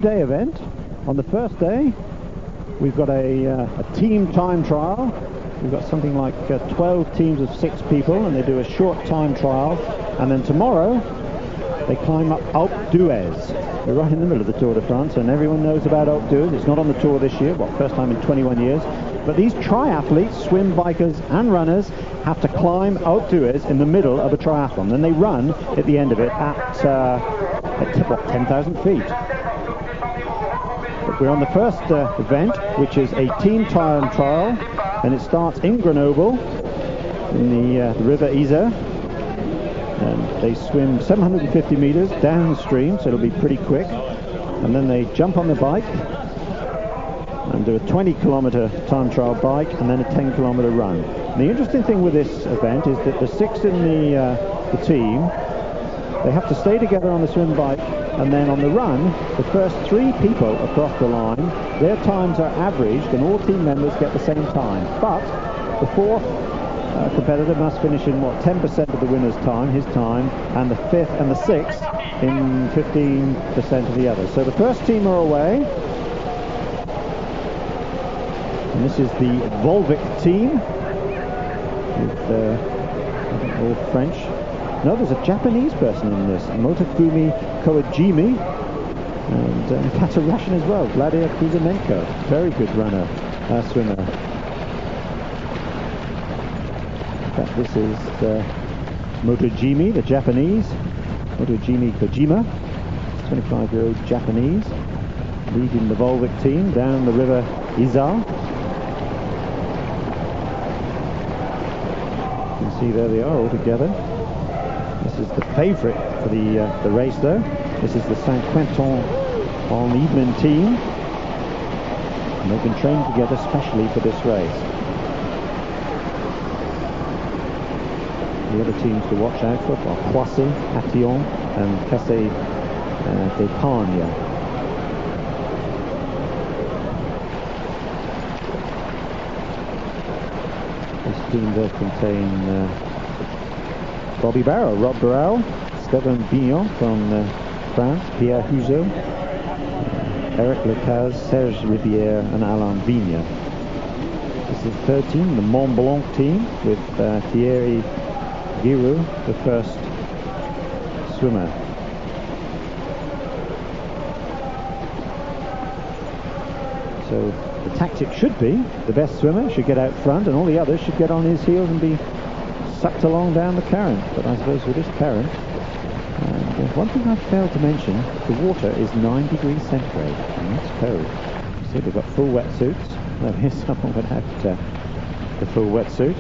day event. On the first day, we've got a team time trial. We've got something like 12 teams of 6 people, and they do a short time trial. And then tomorrow, they climb up Alpe d'Huez. We're right in the middle of the Tour de France, and everyone knows about Alpe d'Huez. It's not on the Tour this year, first time in 21 years. But these triathletes, swim, bikers, and runners have to climb Alpe d'Huez in the middle of a triathlon. Then they run at the end of it at 10,000 feet. But we're on the first event, which is a team time trial, and it starts in Grenoble, in the river Isère. And they swim 750 meters downstream, so it'll be pretty quick. And then they jump on the bike and do a 20-kilometer time trial bike, and then a 10-kilometer run. And the interesting thing with this event is that the 6 in the team, they have to stay together on the swim bike, and then on the run, the first 3 people across the line, their times are averaged, and all team members get the same time. But the 4th competitor must finish in 10% of the winner's time, his time, and the 5th and the 6th in 15% of the others. So the first team are away. And this is the Volvic team, with all French. No, there's a Japanese person in this, Motofumi Kojimi, and Kata Russian as well, Vladimir Kuzamenko, very good runner, swimmer. In fact, this is Motojimi, the Japanese, Motojimi Kojima, 25-year-old Japanese, leading the Volvic team down the river Isère. You can see there they are all together. This is the favourite for the race though. This is the Saint-Quentin-en-Yvelines team. And they've been trained together specially for this race. The other teams to watch out for are Poissy, Attillon and Cassé d'Épargne. This team does contain Rob Barrel, Stéphane Bignon from France, Pierre Huzeau, Eric Lecaz, Serge Rivière and Alain Vigne. This is the 3rd team, the Mont Blanc team, with Thierry Giroux, the first swimmer. So the tactic should be the best swimmer should get out front, and all the others should get on his heels and be sucked along down the current. But I suppose with this current, one thing I failed to mention, the water is 9 degrees centigrade, and that's cold. You see they've got full wetsuits. Well, here's someone without the full wetsuit.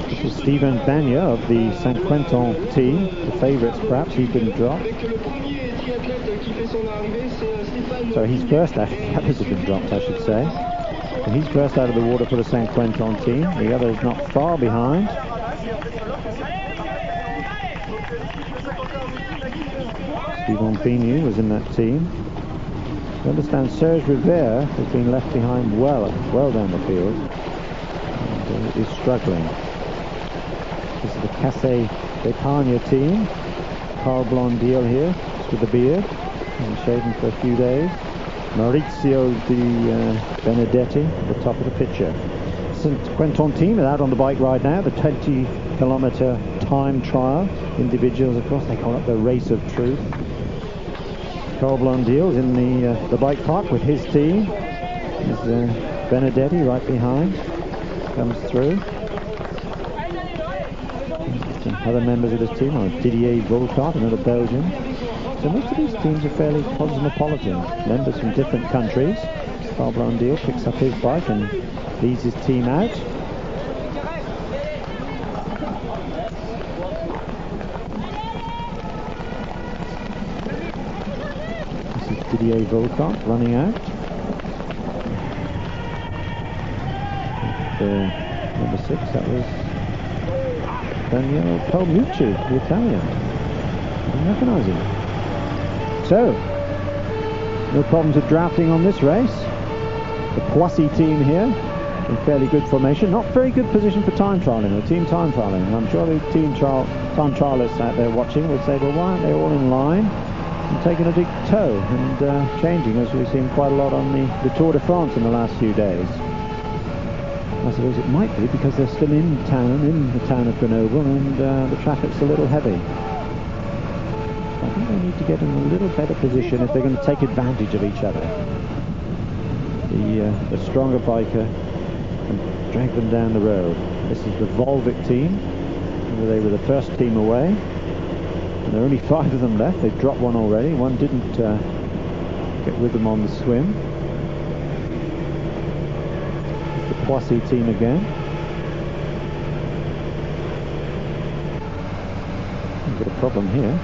This is Stephen Bagna of the Saint-Quentin team, the favourites perhaps. He's been dropped. So he's first out, the others have been dropped I should say. So he's first out of the water for the Saint-Quentin team. The other is not far behind. Stephen Bagna was in that team. I understand Serge Rivière has been left behind well down the field and is struggling. This is the Cassé d'Épargne team. Carl Blondil here, just with the beard, and shaven for a few days. Maurizio Di Benedetti at the top of the picture. Saint-Quentin team are out on the bike ride now, the 20-kilometer time trial. Individuals, of course, they call it the race of truth. Carl Blondil is in the bike park with his team. There's Benedetti right behind, comes through. Some other members of this team are Didier Volcart, another Belgian. So most of these teams are fairly cosmopolitan, members from different countries. Carl Blondil picks up his bike and leads his team out. This is Didier Volcart running out. Number 6, that was Daniele Palmucci, the Italian. I don't recognise him. So, no problems with drafting on this race. The Poissy team here, in fairly good formation. Not very good position for time trialing or team time trialing. And I'm sure the time trialists out there watching will say, well, why aren't they all in line and taking a big tow and changing, as we've seen quite a lot on the Tour de France in the last few days. I suppose it might be because they're still in the town of Grenoble, and the traffic's a little heavy. I think they need to get in a little better position if they're going to take advantage of each other. The stronger biker can drag them down the road. This is the Volvic team. They were the first team away, and there are only 5 of them left. They've dropped one already. One didn't get with them on the swim. The Poissy team again. We've got a problem here.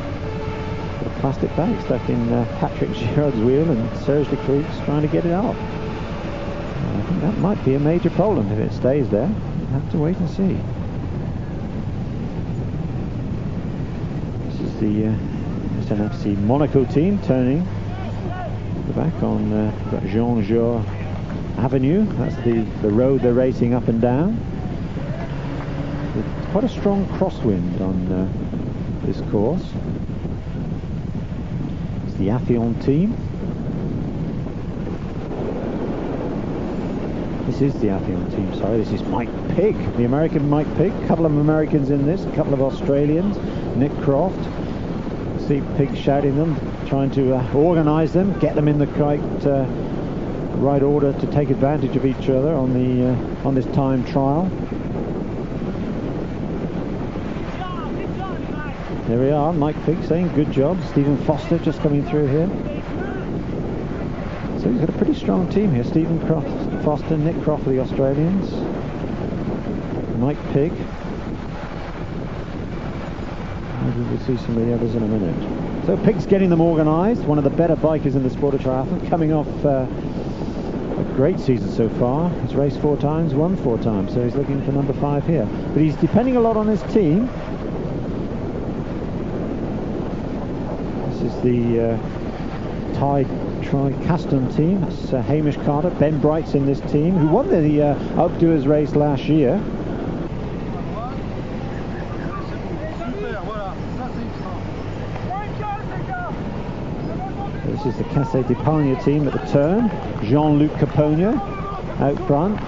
Got a plastic bag stuck in Patrick Girard's wheel, and Serge de Croix's trying to get it off. I think that might be a major problem if it stays there. We'll have to wait and see. This is the SNFC Monaco team turning the back on Jean Jaurès Avenue. That's the road they're racing up and down. With quite a strong crosswind on this course. It's the Athlon team. This is the Athlon team, sorry. This is Mike Pigg, the American Mike Pigg. A couple of Americans in this, a couple of Australians. Nick Croft. See Pigg shouting them, trying to organise them, get them in the right order to take advantage of each other on this time trial. There we are, Mike Pigg saying good job. Stephen Foster just coming through here. So he's got a pretty strong team here. Stephen Foster, Nick Croft for the Australians, Mike Pigg. Maybe we'll see some of the others in a minute. So Pigg's getting them organised. One of the better bikers in the sport of triathlon, coming off a great season so far. He's raced 4 times, won 4 times, so he's looking for number 5 here. But he's depending a lot on his team. This is the Tri-Custom team. That's Hamish Carter. Ben Bright's in this team, who won the Outdoors race last year. So this is the Casse d'Epargne team at the turn. Jean-Luc Capogna out front.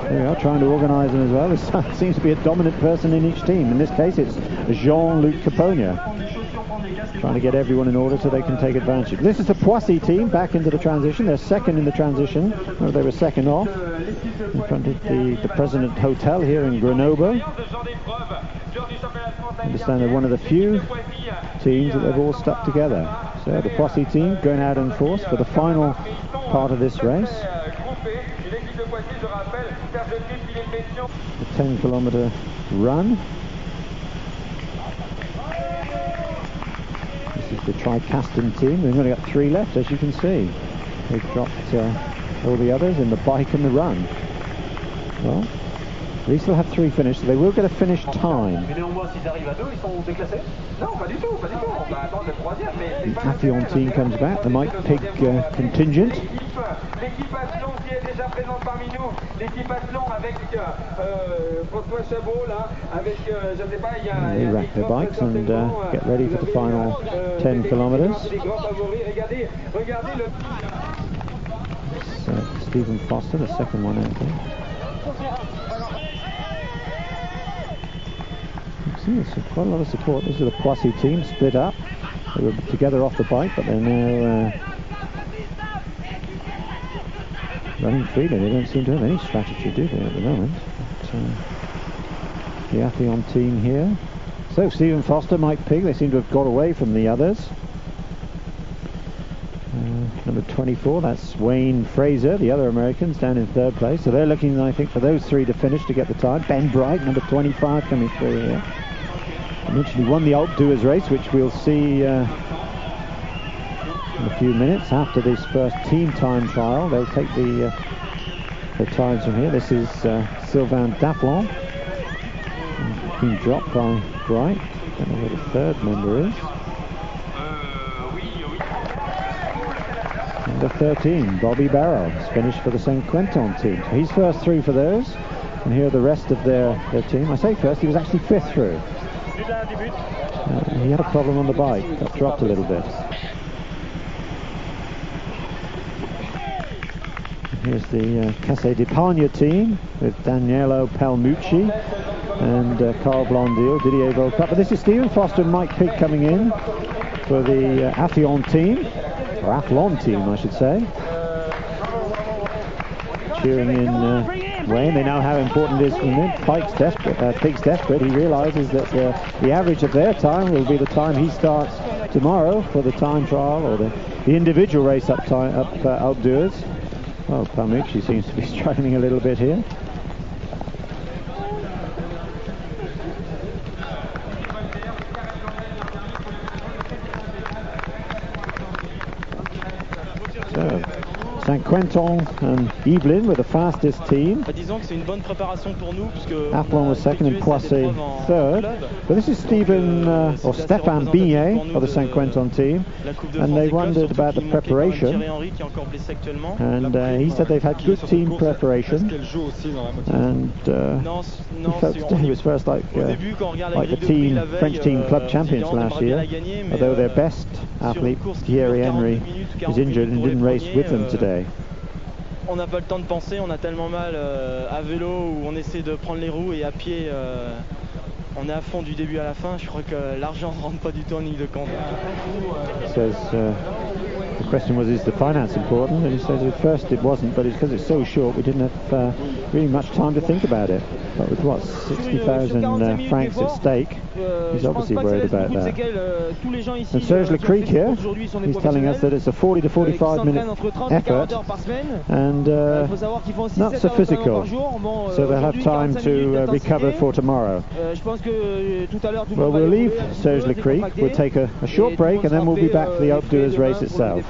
There we are, trying to organise them as well. There seems to be a dominant person in each team. In this case, it's Jean-Luc Capogna, trying to get everyone in order so they can take advantage. This is the Poissy team back into the transition. They're second in the transition. Well, they were second off in front of the President Hotel here in Grenoble. I understand they're one of the few teams that they've all stuck together. So the Poissy team going out in force for the final part of this race. The 10-kilometer run. This is the Tri-Custom team. They've only got 3 left, as you can see. They've dropped all the others in the bike and the run. Well, they still have 3 finished, so they will get a finish time. The Athlon team comes back, the Mike Pigg contingent. They rack their bikes and get ready for the final 10 kilometers. Stephen Foster, the second one out there. There's quite a lot of support. This is the Poissy team split up. They were together off the bike, but they're now running freely. They don't seem to have any strategy, do they, at the moment? But, the Athlon team here. So Stephen Foster, Mike Pigg, they seem to have got away from the others. Number 24, that's Wayne Fraser, the other Americans, down in 3rd place. So they're looking, I think, for those 3 to finish to get the time. Ben Bright, number 25, coming through here. I mentioned he won the Alpe d'Huez race, which we'll see in a few minutes after this first team time trial. They'll take the times from here. This is Sylvain Daflon, being dropped by Bright. I don't know where the 3rd member is. Number 13, Bobby Barrow, has finished for the St. Quentin team. So he's first through for those. And here are the rest of their team. I say first, he was actually fifth through. He had a problem on the bike, got dropped a little bit. Here's the Casse d'Epargne team with Danielo Palmucci and Carl Blondil, Didier Volkart. But this is Stephen Foster and Mike Pigg coming in for the Athlon team, or Athlon team I should say. Cheering in Wayne. They know how important it is from him. Pig's desperate. He realizes that the average of their time will be the time he starts tomorrow for the time trial or the individual race up outdoors. Well, Palmucci seems to be struggling a little bit here. So, St. Quentin and Yvelines were the fastest team. Athlon was second and Poissy third. But this is Stéphane Bignet of the St. Quentin team, and they wondered about the preparation. And he said they've had good team preparation, and he felt today he was first like the French team club champions last year, although their best athlete, Thierry Henry, is injured and didn't race with them today. On n'a pas le temps de penser, on a tellement mal à vélo où on essaie de prendre les roues et à pied on est à fond du début à la fin. Je crois que l'argent ne rentre pas du tout en ligne de compte. Says the question was, is the finance important? And he says at first it wasn't, but it's because it's so short we didn't have really much time to think about it. But with what, 60,000 francs at stake, he's obviously worried about that. And Serge Leclerc here, he's telling us that it's a 40 to 45 minute effort and not so physical, so they'll have time to recover for tomorrow. Well, we'll leave Serge Leclerc, we'll take a short break and then we'll be back for the outdoors race itself.